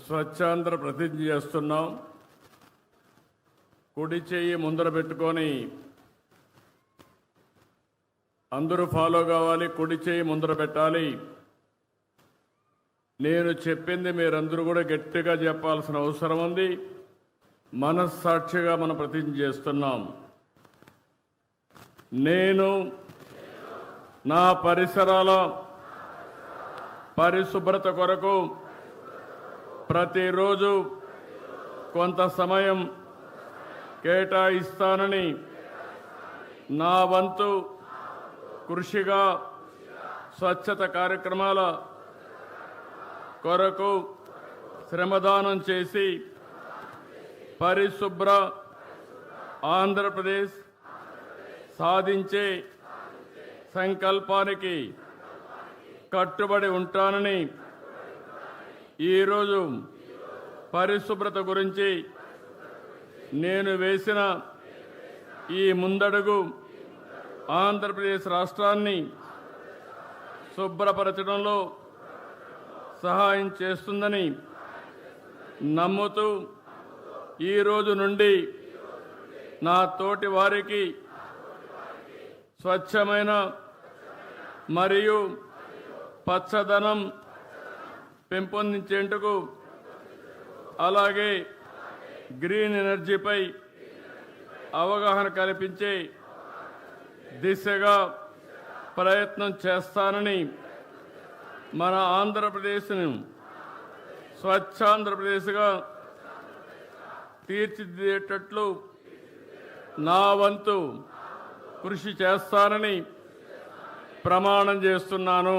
స్వచ్ఛాంధ్ర ప్రతిజ్ఞ చేస్తున్నాం. కుడి చెయ్యి ముందర పెట్టుకొని అందరూ ఫాలో కావాలి. కుడి చెయ్యి ముందర పెట్టాలి. నేను చెప్పింది మీరందరూ కూడా గట్టిగా చెప్పాల్సిన అవసరం ఉంది. మనస్సాక్షిగా మనం ప్రతిజ్ఞ చేస్తున్నాం. నేను నా పరిసరాల పరిశుభ్రత కొరకు ప్రతిరోజు కొంత సమయం కేటాయిస్తానని నా వంతు కృషిగా స్వచ్ఛత కార్యక్రమాల కొరకు శ్రమదానం చేసి పరిశుభ్ర ఆంధ్రప్రదేశ్ సాధించే సంకల్పానికి కట్టుబడి ఉంటానని ఈరోజు పరిశుభ్రత గురించి నేను వేసిన ఈ ముందడుగు ఆంధ్రప్రదేశ్ రాష్ట్రాన్ని శుభ్రపరచడంలో సహాయం చేస్తుందని నమ్ముతూ ఈ రోజు నుండి నా తోటి వారికి స్వచ్ఛమైన మరియు పచ్చదనం పెంపొందించేందుకు అలాగే గ్రీన్ ఎనర్జీపై అవగాహన కల్పించే దిశగా ప్రయత్నం చేస్తానని మన ఆంధ్రప్రదేశ్ను స్వచ్ఛాంధ్రప్రదేశ్గా తీర్చిదిద్దేటట్లు నా వంతు కృషి చేస్తానని ప్రమాణం చేస్తున్నాను.